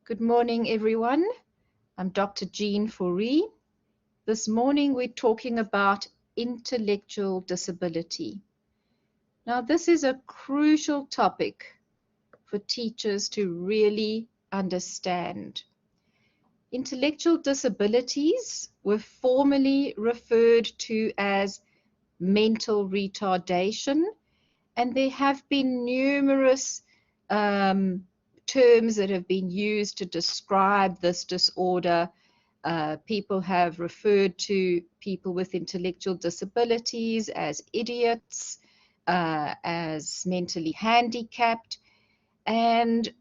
Good morning, everyone. I'm Dr. Jean Fourie. This morning we're talking about intellectual disability. Now, this is a crucial topic for teachers to really understand. Intellectual disabilities were formerly referred to as mental retardation, and there have been numerous terms that have been used to describe this disorder. People have referred to people with intellectual disabilities as idiots, as mentally handicapped, and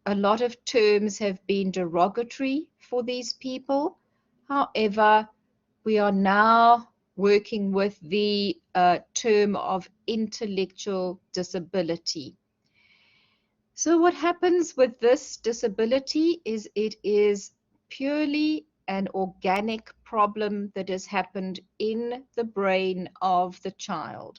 a lot of terms have been derogatory for these people. However, we are now working with the term of intellectual disability. So what happens with this disability is it is purely an organic problem that has happened in the brain of the child.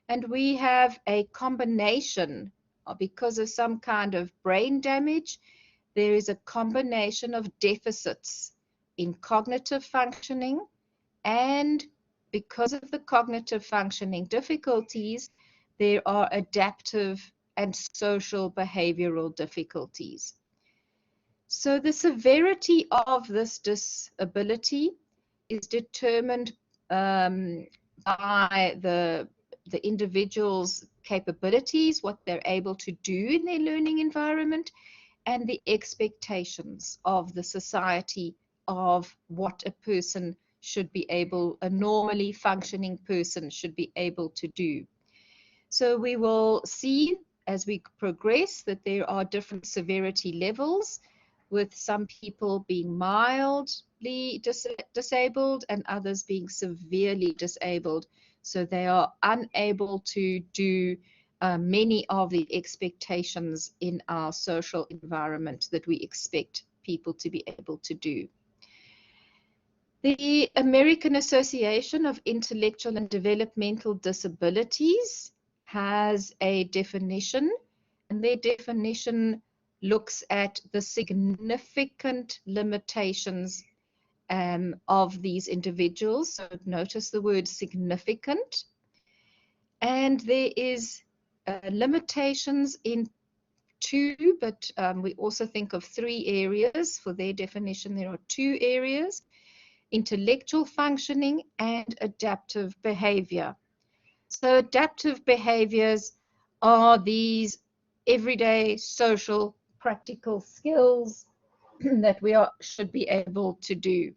And we have a combination, because of some kind of brain damage, there is a combination of deficits in cognitive functioning, and because of the cognitive functioning difficulties, there are adaptive and social behavioral difficulties. So the severity of this disability is determined by the individual's capabilities, what they're able to do in their learning environment, and the expectations of the society of what a person should be able, a normally functioning person should be able to do. So we will see as we progress that there are different severity levels, with some people being mildly disabled and others being severely disabled. So they are unable to do many of the expectations in our social environment that we expect people to be able to do. The American Association of Intellectual and Developmental Disabilities has a definition, and their definition looks at the significant limitations of these individuals. So notice the word significant. And there is limitations in two, but we also think of three areas. For their definition, there are two areas: intellectual functioning and adaptive behavior. So adaptive behaviors are these everyday social practical skills that we should be able to do.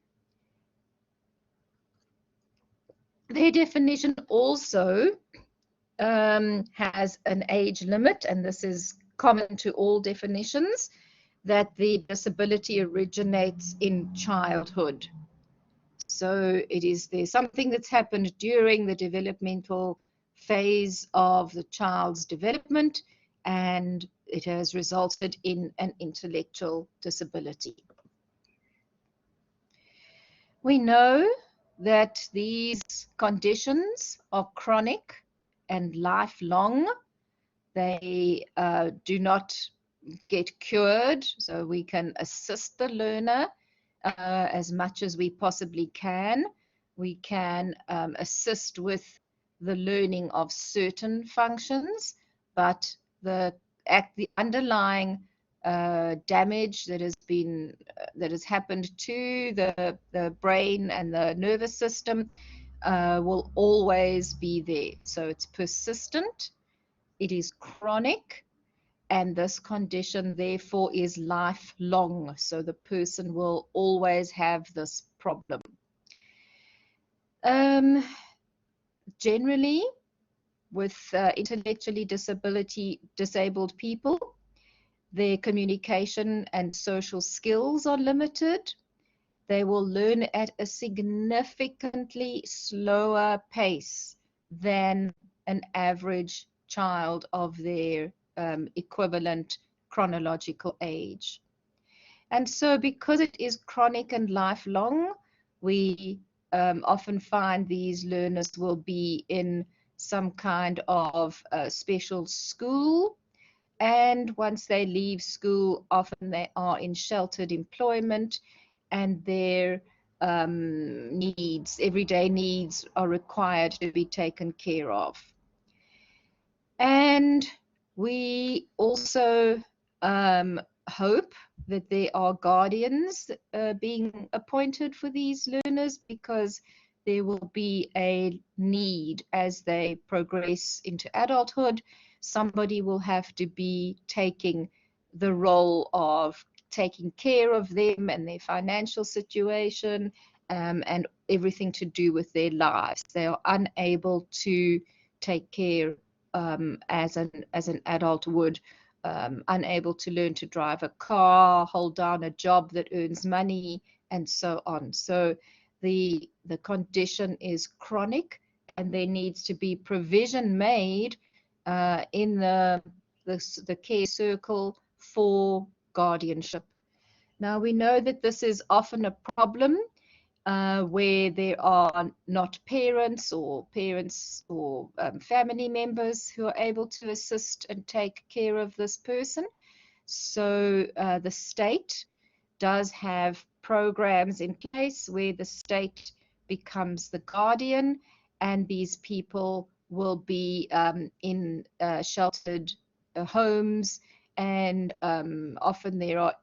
Their definition also has an age limit, and this is common to all definitions, that the disability originates in childhood. So there's something that's happened during the developmental phase of the child's development, and it has resulted in an intellectual disability. We know that these conditions are chronic and lifelong. They do not get cured, so we can assist the learner as much as we possibly can. We can assist with the learning of certain functions, but the underlying damage that has happened to the brain and the nervous system will always be there. So it's persistent, it is chronic, and this condition therefore is lifelong. So the person will always have this problem. Generally, with intellectually disabled people, their communication and social skills are limited. They will learn at a significantly slower pace than an average child of their equivalent chronological age. And so because it is chronic and lifelong, we often find these learners will be in some kind of special school. And once they leave school, often they are in sheltered employment, and their needs, everyday needs, are required to be taken care of. And we also hope that there are guardians being appointed for these learners, because there will be a need as they progress into adulthood. Somebody will have to be taking the role of taking care of them and their financial situation, and everything to do with their lives. They are unable to take care as an adult would, unable to learn to drive a car, hold down a job that earns money, and so on. So the condition is chronic, and there needs to be provision made in the care circle for guardianship. Now, we know that this is often a problem where there are not parents or family members who are able to assist and take care of this person. So the state does have programs in place where the state becomes the guardian, and these people will be in sheltered homes, and often there are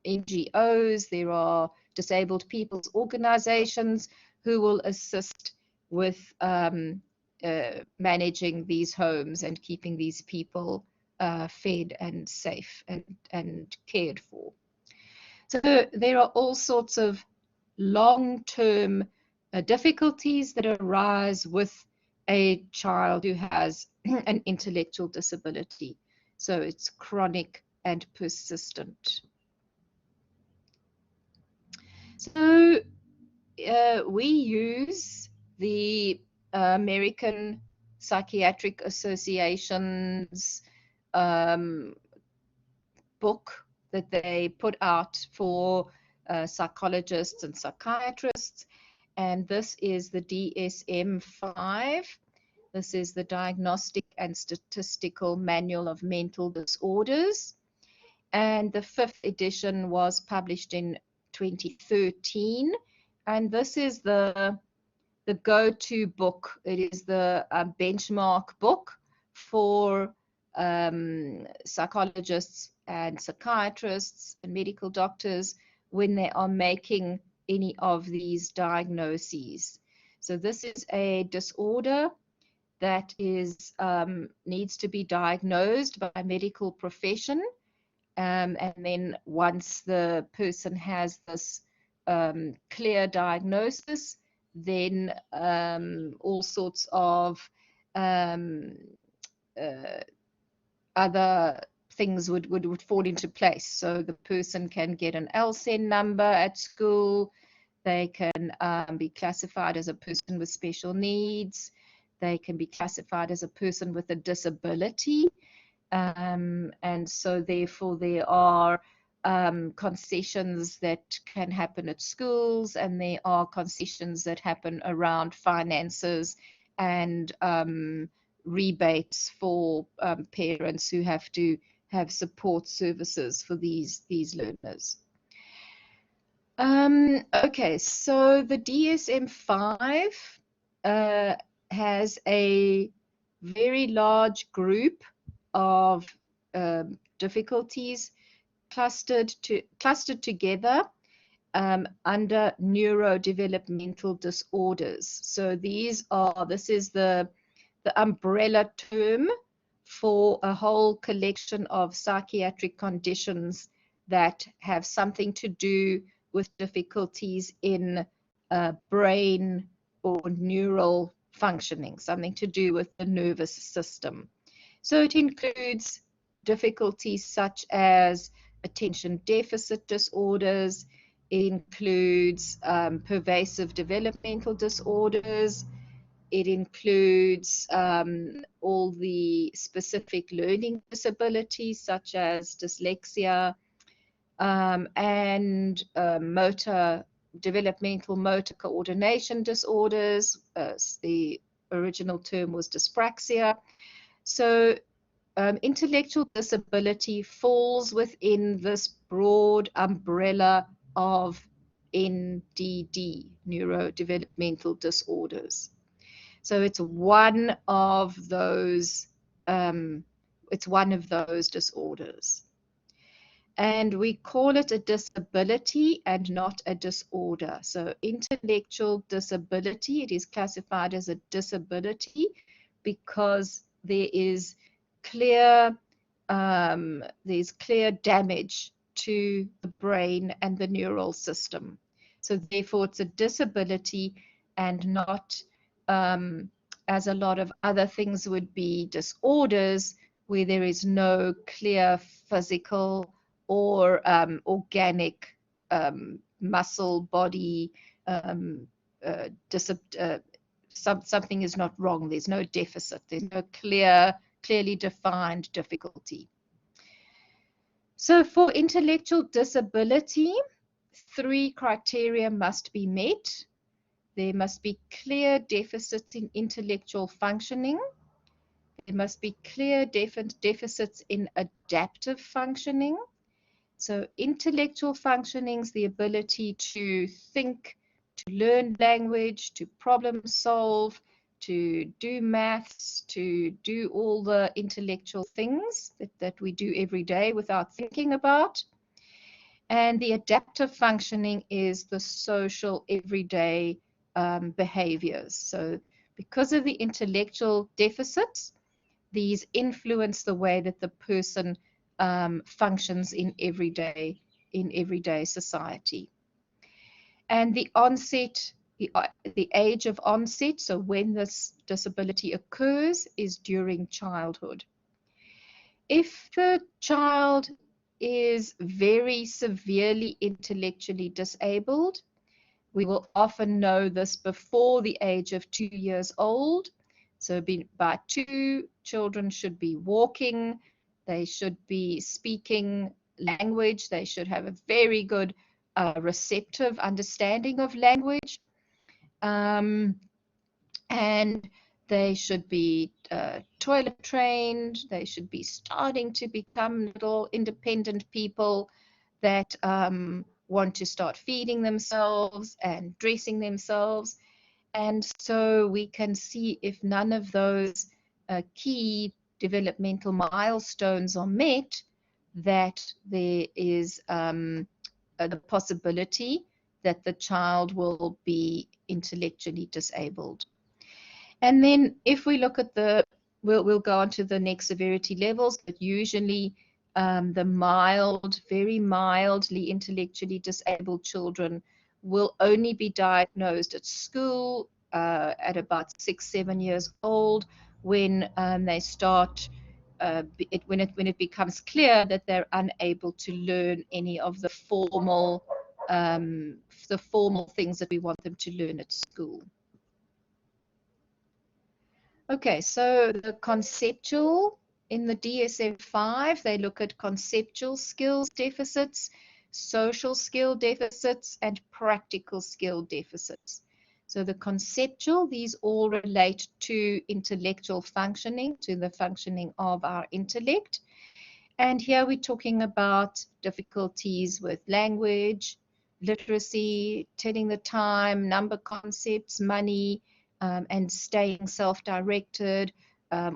NGOs, there are disabled people's organizations who will assist with managing these homes and keeping these people fed and safe and cared for. So there are all sorts of long-term difficulties that arise with a child who has an intellectual disability. So it's chronic and persistent. So we use the American Psychiatric Association's book that they put out for psychologists and psychiatrists, and this is the DSM-5. This is the Diagnostic and Statistical Manual of Mental Disorders, and the 5th edition was published in 2013, and this is the go-to book. It is the benchmark book for psychologists and psychiatrists and medical doctors when they are making any of these diagnoses. So this is a disorder that is needs to be diagnosed by a medical profession, and then once the person has this clear diagnosis, then all sorts of um, other things would fall into place. So the person can get an LSEN number at school. They can be classified as a person with special needs. They can be classified as a person with a disability. And so therefore there are concessions that can happen at schools, and there are concessions that happen around finances and rebates for parents who have to have support services for these learners. Okay, so the DSM-5 has a very large group of difficulties clustered together under neurodevelopmental disorders. So this is the umbrella term for a whole collection of psychiatric conditions that have something to do with difficulties in brain or neural functioning, something to do with the nervous system. So it includes difficulties such as attention deficit disorders. It includes pervasive developmental disorders. It includes all the specific learning disabilities such as dyslexia and developmental motor coordination disorders. The original term was dyspraxia. So intellectual disability falls within this broad umbrella of NDD, neurodevelopmental disorders. So it's one of those disorders. And we call it a disability and not a disorder. So intellectual disability, it is classified as a disability because there is clear there's clear damage to the brain and the neural system. So therefore it's a disability and not as a lot of other things would be disorders where there is no clear physical or organic muscle body something is not wrong. There's no deficit. There's no clearly defined difficulty. So for intellectual disability, 3 criteria must be met. There must be clear deficits in intellectual functioning. There must be clear deficits in adaptive functioning. So intellectual functioning is the ability to think, to learn language, to problem solve, to do maths, to do all the intellectual things that we do every day without thinking about. And the adaptive functioning is the social everyday behaviors. So because of the intellectual deficits, these influence the way that the person functions in everyday society. And the onset, the age of onset, so when this disability occurs, is during childhood. If the child is very severely intellectually disabled, we will often know this before the age of 2 years old. So by 2, children should be walking, they should be speaking language, they should have a very good receptive understanding of language, and they should be toilet trained, they should be starting to become little independent people that want to start feeding themselves and dressing themselves. And so we can see if none of those key developmental milestones are met, that there is the possibility that the child will be intellectually disabled. And then if we look at we'll go on to the next severity levels, but usually the very mildly intellectually disabled children will only be diagnosed at school at about 6, 7 years old, when they start when it becomes clear that they're unable to learn any of the formal things that we want them to learn at school. Okay, so the conceptual in the DSM-5, they look at conceptual skills deficits, social skill deficits, and practical skill deficits. So the conceptual, these all relate to intellectual functioning, to the functioning of our intellect. And here we're talking about difficulties with language, literacy, telling the time, number concepts, money, and staying self-directed,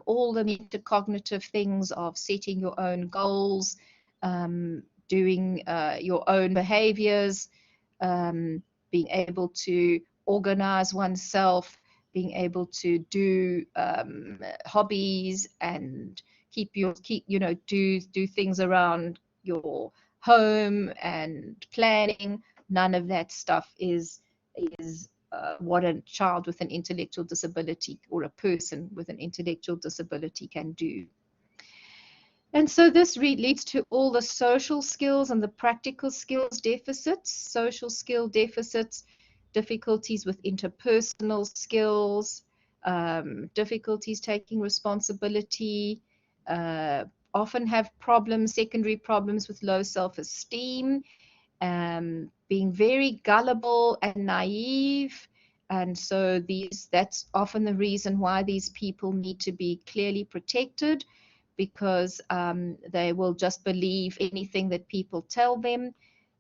all the metacognitive things of setting your own goals, doing your own behaviors, being able to organize oneself, being able to do hobbies and do things around your home and planning. None of that stuff is what a child with an intellectual disability or a person with an intellectual disability can do. And so this leads to all the social skills and the practical skills deficits, social skill deficits, difficulties with interpersonal skills, difficulties taking responsibility, often have secondary problems with low self-esteem, being very gullible and naive. And so that's often the reason why these people need to be clearly protected, because they will just believe anything that people tell them.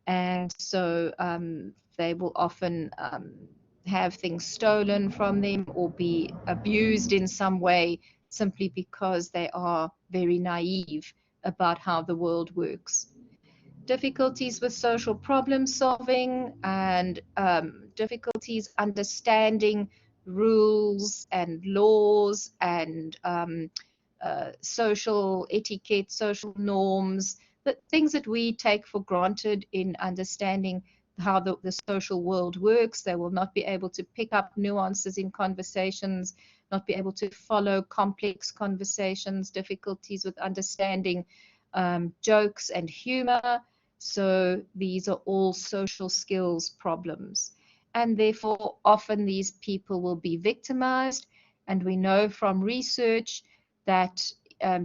And so they will often have things stolen from them or be abused in some way, simply because they are very naive about how the world works. Difficulties with social problem solving and difficulties understanding rules and laws and social etiquette, social norms, the things that we take for granted in understanding how the social world works. They will not be able to pick up nuances in conversations, not be able to follow complex conversations, difficulties with understanding jokes and humor. So these are all social skills problems. And therefore, often these people will be victimized. And we know from research that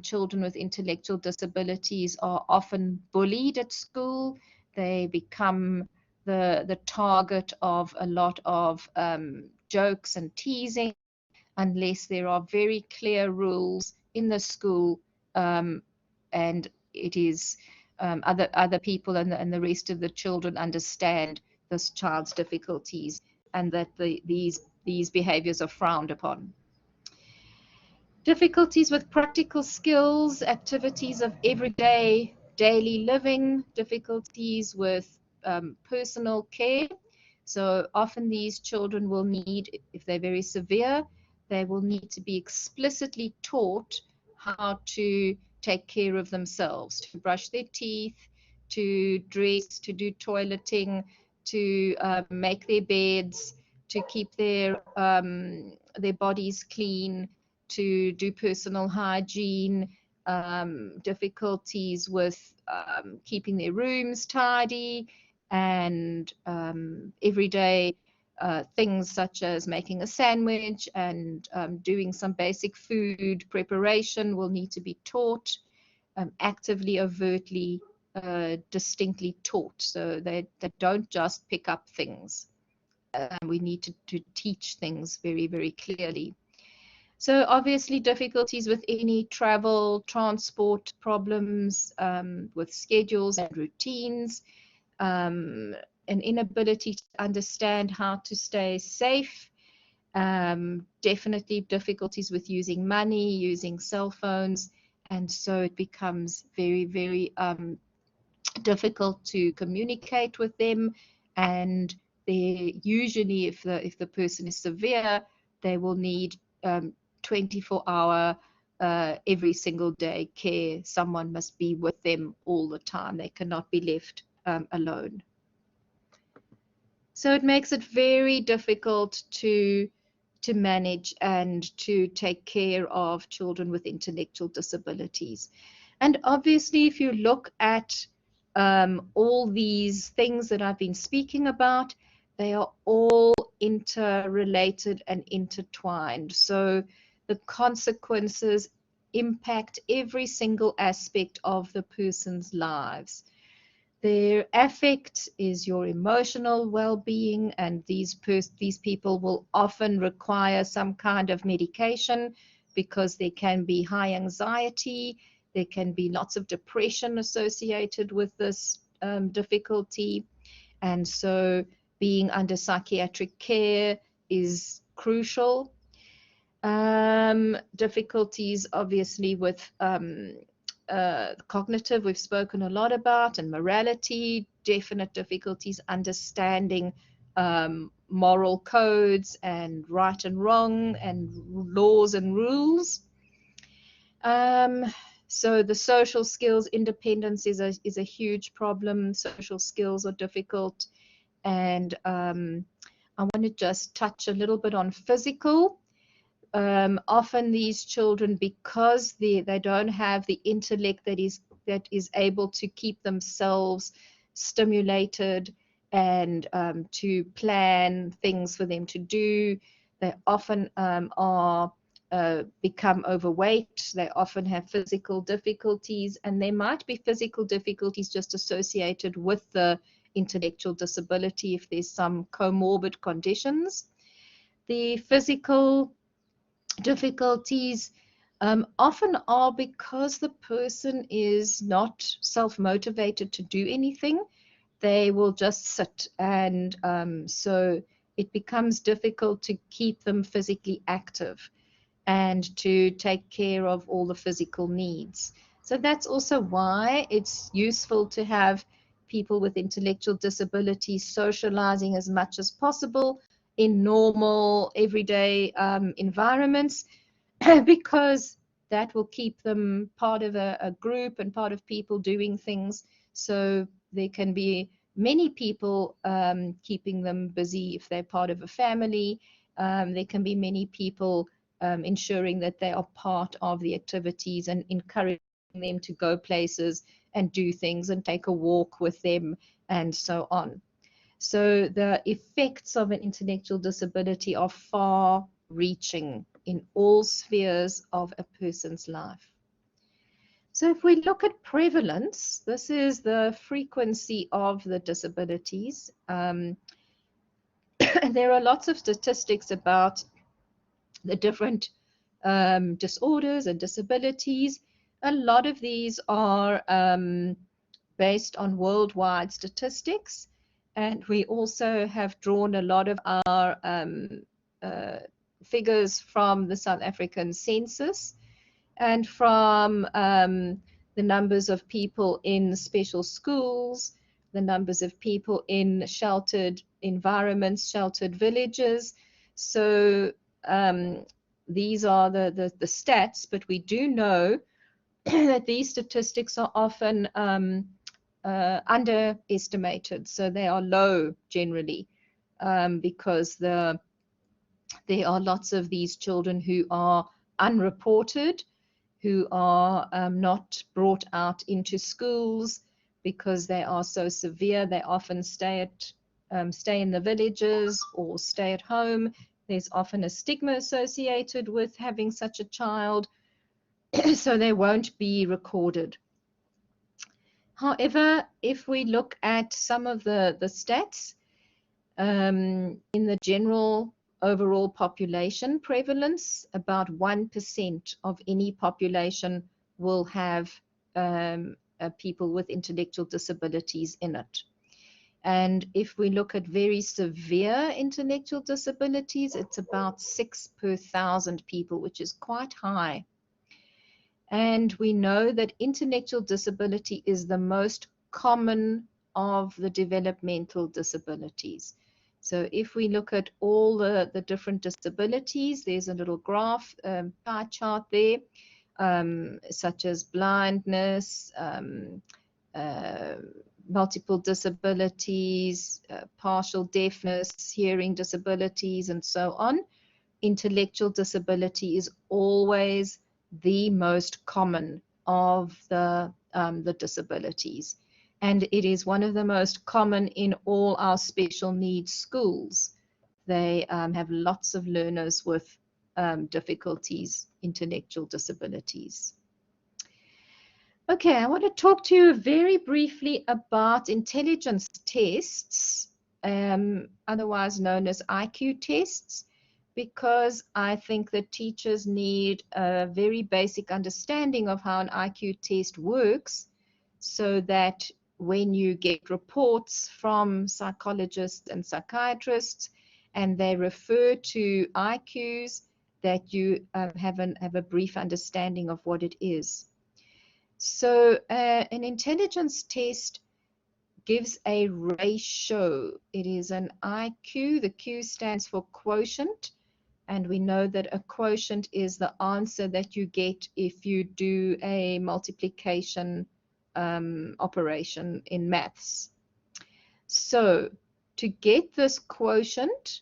children with intellectual disabilities are often bullied at school. They become the target of a lot of jokes and teasing, unless there are very clear rules in the school, and it is other people and the rest of the children understand this child's difficulties, and that these behaviors are frowned upon. Difficulties with practical skills, activities of everyday daily living, difficulties with personal care. So often these children will need, if they're very severe, they will need to be explicitly taught how to take care of themselves, to brush their teeth, to dress, to do toileting, to make their beds, to keep their bodies clean, to do personal hygiene, difficulties with keeping their rooms tidy, and everyday things such as making a sandwich and doing some basic food preparation will need to be taught, actively, overtly, distinctly taught, so they don't just pick up things. We need to teach things very, very clearly. So obviously difficulties with any travel, transport problems, with schedules and routines, an inability to understand how to stay safe, definitely difficulties with using money, using cell phones, and so it becomes very, very difficult to communicate with them. And they usually, if the person is severe, they will need 24-hour every single day care. Someone must be with them all the time. They cannot be left alone. So it makes it very difficult to manage and to take care of children with intellectual disabilities. And obviously, if you look at all these things that I've been speaking about, they are all interrelated and intertwined. So the consequences impact every single aspect of the person's lives. Their affect is your emotional well-being, and these people will often require some kind of medication because there can be high anxiety, there can be lots of depression associated with this difficulty, and so being under psychiatric care is crucial. Difficulties obviously with cognitive, we've spoken a lot about, and morality, definite difficulties understanding moral codes and right and wrong and laws and rules. So the social skills, independence is a huge problem. Social skills are difficult. And I want to just touch a little bit on physical. Often these children, because they don't have the intellect that is able to keep themselves stimulated and to plan things for them to do, they often become overweight. They often have physical difficulties, and there might be physical difficulties just associated with the intellectual disability if there's some comorbid conditions. The physical difficulties often are because the person is not self-motivated to do anything. They will just sit, and so it becomes difficult to keep them physically active and to take care of all the physical needs. So that's also why it's useful to have people with intellectual disabilities socializing as much as possible in normal, everyday environments, because that will keep them part of a group and part of people doing things. So there can be many people keeping them busy if they're part of a family. There can be many people ensuring that they are part of the activities and encouraging them to go places and do things and take a walk with them and so on. So the effects of an intellectual disability are far reaching in all spheres of a person's life. So if we look at prevalence, this is the frequency of the disabilities. And there are lots of statistics about the different disorders and disabilities. A lot of these are based on worldwide statistics, and we also have drawn a lot of our figures from the South African census and from the numbers of people in special schools, the numbers of people in sheltered environments, sheltered villages. So these are the stats, but we do know that these statistics are often underestimated. So they are low generally because there are lots of these children who are unreported, who are not brought out into schools because they are so severe. They often stay in the villages or stay at home. There's often a stigma associated with having such a child, so they won't be recorded. However, if we look at some of the stats, in the general overall population prevalence, about 1% of any population will have people with intellectual disabilities in it. And if we look at very severe intellectual disabilities, it's about 6 per 1,000 people, which is quite high. And we know that intellectual disability is the most common of the developmental disabilities. So if we look at all the different disabilities, there's a little graph, pie chart there, such as blindness, multiple disabilities, partial deafness, hearing disabilities, and so on. Intellectual disability is always the most common of the disabilities. And it is one of the most common in all our special needs schools. They have lots of learners with difficulties, intellectual disabilities. Okay, I want to talk to you very briefly about intelligence tests, otherwise known as IQ tests, because I think that teachers need a very basic understanding of how an IQ test works, so that when you get reports from psychologists and psychiatrists and they refer to IQs, that you have a brief understanding of what it is. So an intelligence test gives a ratio. It is an IQ. The Q stands for quotient. And we know that a quotient is the answer that you get if you do a multiplication operation in maths. So to get this quotient,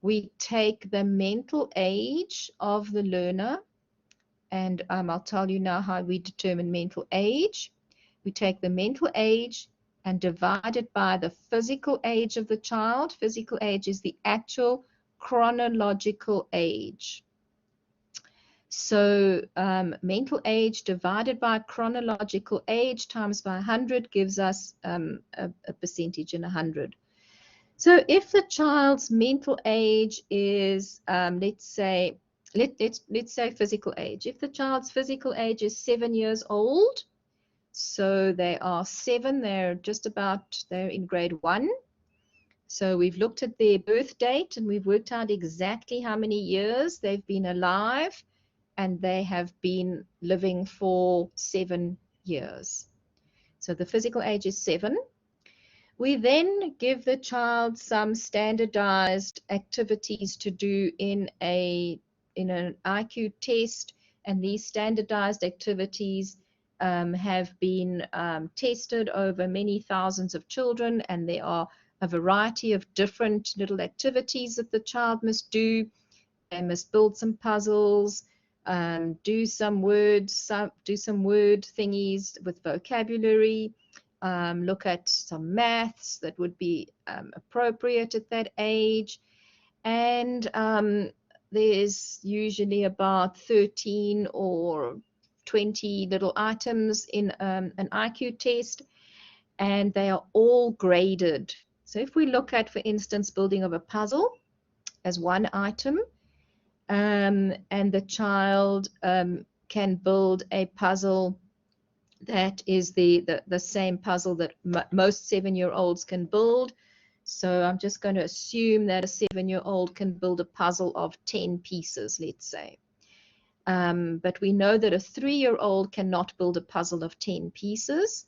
we take the mental age of the learner, and I'll tell you now how we determine mental age. We take the mental age and divide it by the physical age of the child. Physical age is the actual chronological age. So mental age divided by chronological age times by 100 gives us a percentage in 100. So if the child's mental age is, let's say, let's say physical age. If the child's physical age is 7 years old, so they are 7, they're in grade 1. So we've looked at their birth date and we've worked out exactly how many years they've been alive, and they have been living for 7 years. So the physical age is 7. We then give the child some standardized activities to do in an IQ test, and these standardized activities have been tested over many thousands of children, and there are a variety of different little activities that the child must do. They must build some puzzles, do some word thingies with vocabulary, look at some maths that would be appropriate at that age. And there's usually about 13 or 20 little items in an IQ test, and they are all graded. So if we look at, for instance, building of a puzzle as one item, and the child can build a puzzle that is the same puzzle that most 7-year-olds can build. So I'm just going to assume that a 7-year-old can build a puzzle of 10 pieces, let's say. But we know that a 3-year-old cannot build a puzzle of 10 pieces.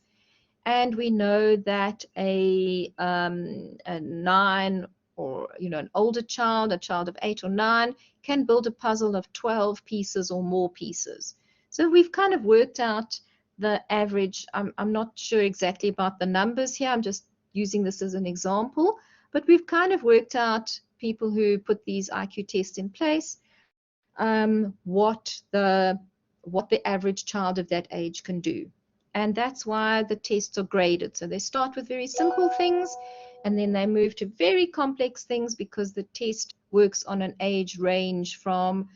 And we know that a 9 or an older child, a child of 8 or 9, can build a puzzle of 12 pieces or more pieces. So we've kind of worked out the average. I'm not sure exactly about the numbers here. I'm just using this as an example. But we've kind of worked out, people who put these IQ tests in place, what the average child of that age can do. And that's why the tests are graded. So they start with very simple things, and then they move to very complex things, because the test works on an age range from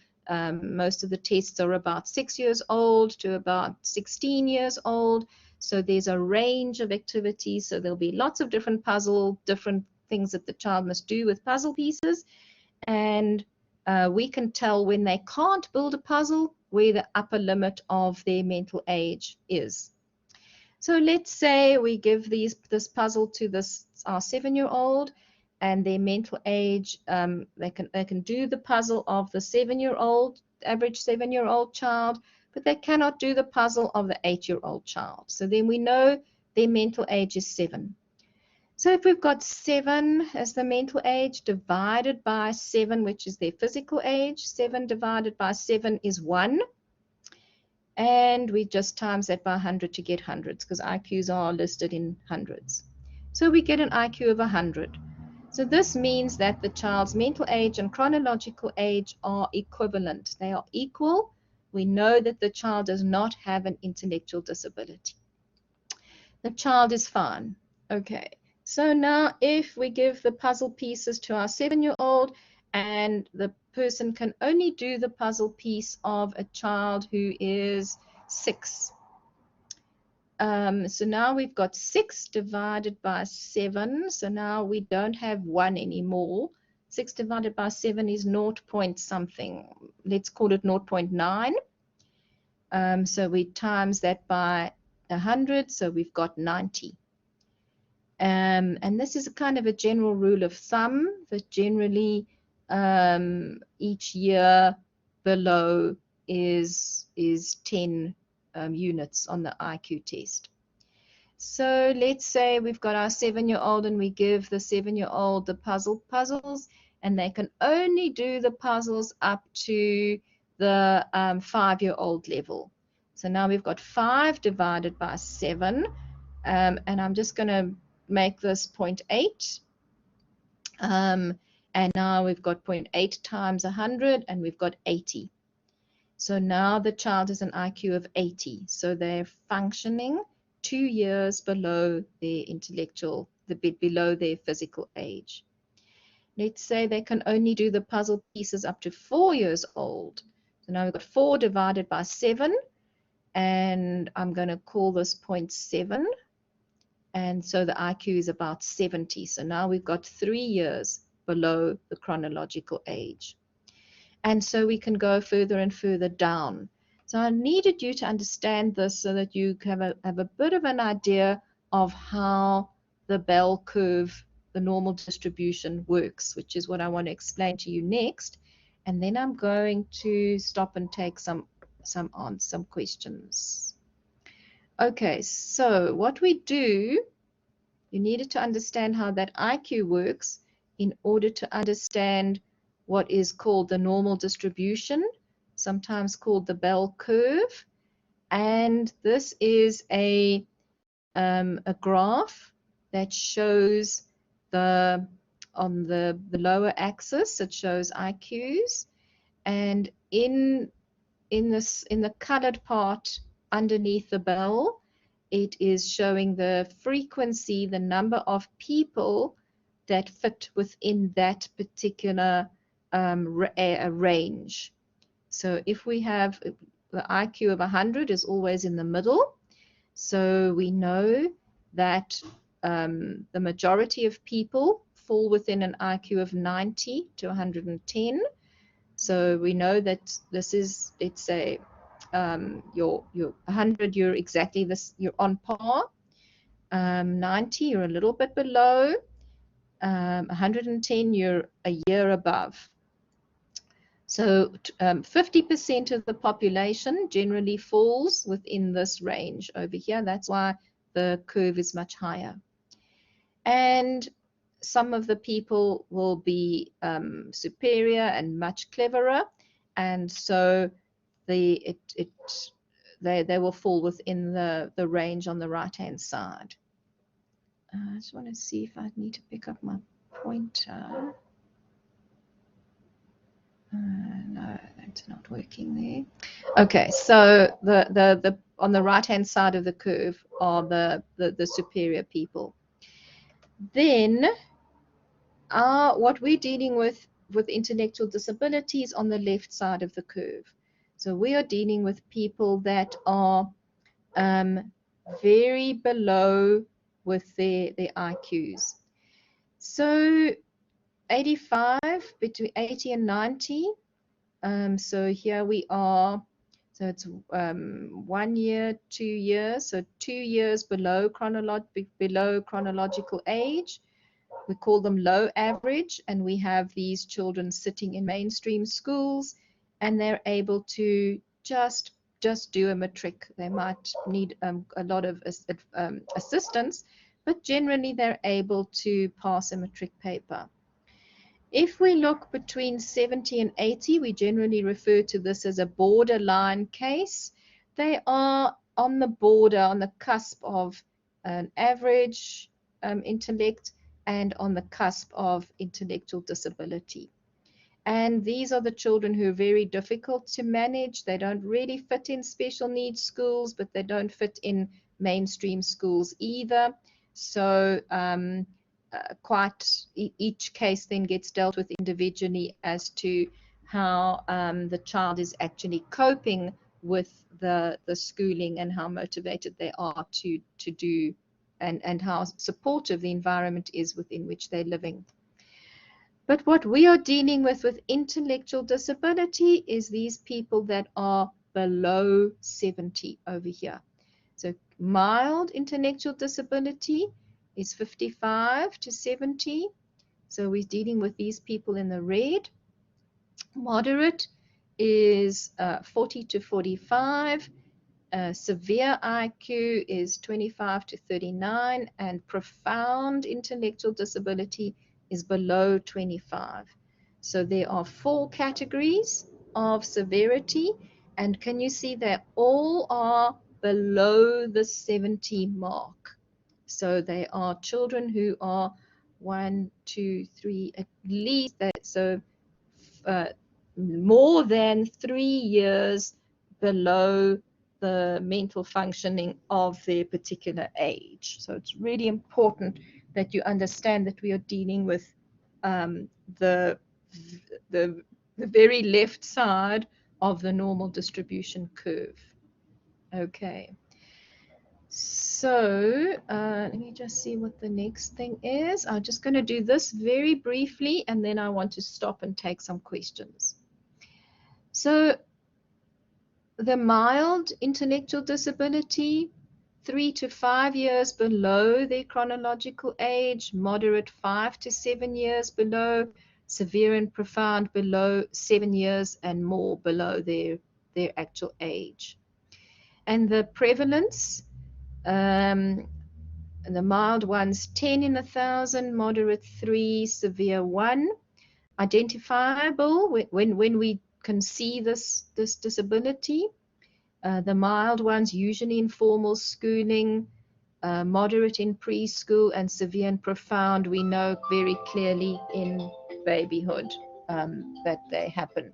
most of the tests are about 6 years old to about 16 years old. So there's a range of activities. So there'll be lots of different things that the child must do with puzzle pieces. And we can tell when they can't build a puzzle where the upper limit of their mental age is. So let's say we give this puzzle to our 7-year-old, and their mental age, they can do the puzzle of the 7-year-old, average 7-year-old child, but they cannot do the puzzle of the 8-year-old child. So then we know their mental age is 7. So if we've got 7 as the mental age divided by 7, which is their physical age, 7 divided by 7 is 1. And we just times that by 100 to get hundreds, because IQs are listed in hundreds. So we get an IQ of 100. So this means that the child's mental age and chronological age are equivalent. They are equal. We know that the child does not have an intellectual disability. The child is fine. Okay. So now if we give the puzzle pieces to our 7-year-old, and the person can only do the puzzle piece of a child who is 6. So now we've got 6 divided by 7. So now we don't have 1 anymore. 6 divided by 7 is 0 point something. Let's call it 0.9. So we times that by 100, so we've got 90. And this is a kind of a general rule of thumb, that generally each year below is 10 units on the IQ test. So let's say we've got our 7-year-old, and we give the 7-year-old the puzzles, and they can only do the puzzles up to the 5-year-old level. So now we've got 5 divided by 7, and I'm just going to make this 0.8. And now we've got 0.8 times 100, and we've got 80. So now the child has an IQ of 80. So they're functioning 2 years below their below their physical age. Let's say they can only do the puzzle pieces up to 4 years old. So now we've got 4 divided by 7, and I'm going to call this 0.7. And so the IQ is about 70. So now we've got 3 years below the chronological age. And so we can go further and further down. So I needed you to understand this so that you have a bit of an idea of how the bell curve, the normal distribution, works, which is what I want to explain to you next. And then I'm going to stop and take some questions. Okay, so what we do, you needed to understand how that IQ works in order to understand what is called the normal distribution, sometimes called the bell curve. And this is a graph that shows on the lower axis, it shows IQs, and in the colored part underneath the bell, it is showing the frequency, the number of people that fit within that particular range. So if we have the IQ of 100 is always in the middle, so we know that the majority of people fall within an IQ of 90 to 110. So we know that this is, let's say, your 100, you're exactly this, you're on par. 90, you're a little bit below. 110, you're a year above. So 50% of the population generally falls within this range over here. That's why the curve is much higher. And some of the people will be superior and much cleverer, and so they will fall within the range on the right hand side. I just want to see if I need to pick up my pointer. No, it's not working there. Okay, so the on the right hand side of the curve are the superior people. Then what we're dealing with intellectual disabilities on the left side of the curve. So we are dealing with people that are very below with their IQs. So 85, between 80 and 90. So here we are. So it's 1 year, 2 years. So 2 years below chronological age. We call them low average, and we have these children sitting in mainstream schools, and they're able to just do a matric. They might need a lot of assistance, but generally they're able to pass a matric paper. If we look between 70 and 80, we generally refer to this as a borderline case. They are on the border, on the cusp of an average intellect and on the cusp of intellectual disability. And these are the children who are very difficult to manage. They don't really fit in special needs schools, but they don't fit in mainstream schools either. So each case then gets dealt with individually as to how the child is actually coping with the schooling and how motivated they are to do and how supportive the environment is within which they're living. But what we are dealing with intellectual disability is these people that are below 70 over here. So mild intellectual disability is 55 to 70. So we're dealing with these people in the red. Moderate is 40 to 45. Severe IQ is 25 to 39, and profound intellectual disability is below 25. So there are 4 categories of severity, and can you see that all are below the 70 mark? So they are children who are 1, 2, 3, at least that, so more than 3 years below the mental functioning of their particular age. So it's really important that you understand that we are dealing with the very left side of the normal distribution curve. Okay. So let me just see what the next thing is. I'm just going to do this very briefly, and then I want to stop and take some questions. So the mild intellectual disability, 3 to 5 years below their chronological age, moderate 5 to 7 years below, severe and profound below 7 years and more below their actual age. And the prevalence, the mild ones 10 in 1,000, moderate 3, severe 1. Identifiable when we can see this disability. The mild ones usually in formal schooling, moderate in preschool, and severe and profound we know very clearly in babyhood that they happen.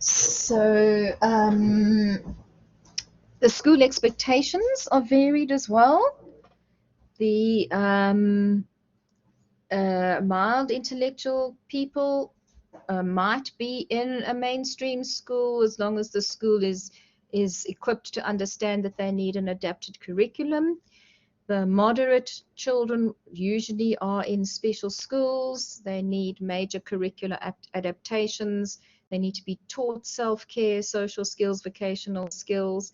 So the school expectations are varied as well. The mild intellectual people might be in a mainstream school as long as the school is equipped to understand that they need an adapted curriculum. The moderate children usually are in special schools. They need major curricular adaptations. They need to be taught self-care, social skills, vocational skills.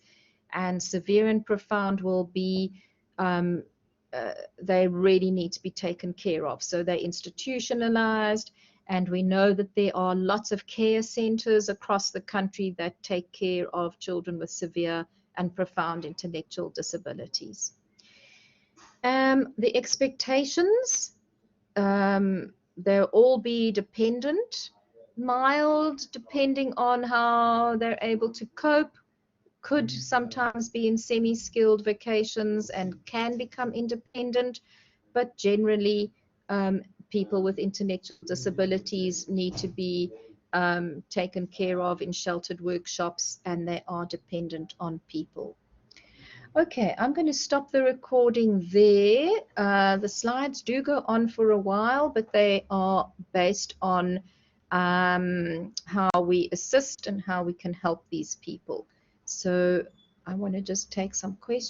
And severe and profound will be they really need to be taken care of. So they're institutionalized, and we know that there are lots of care centers across the country that take care of children with severe and profound intellectual disabilities. The expectations, they'll all be dependent, mild, depending on how they're able to cope, could sometimes be in semi-skilled vocations and can become independent, but generally people with intellectual disabilities need to be taken care of in sheltered workshops, and they are dependent on people. Okay, I'm going to stop the recording there. The slides do go on for a while, but they are based on how we assist and how we can help these people. So I want to just take some questions.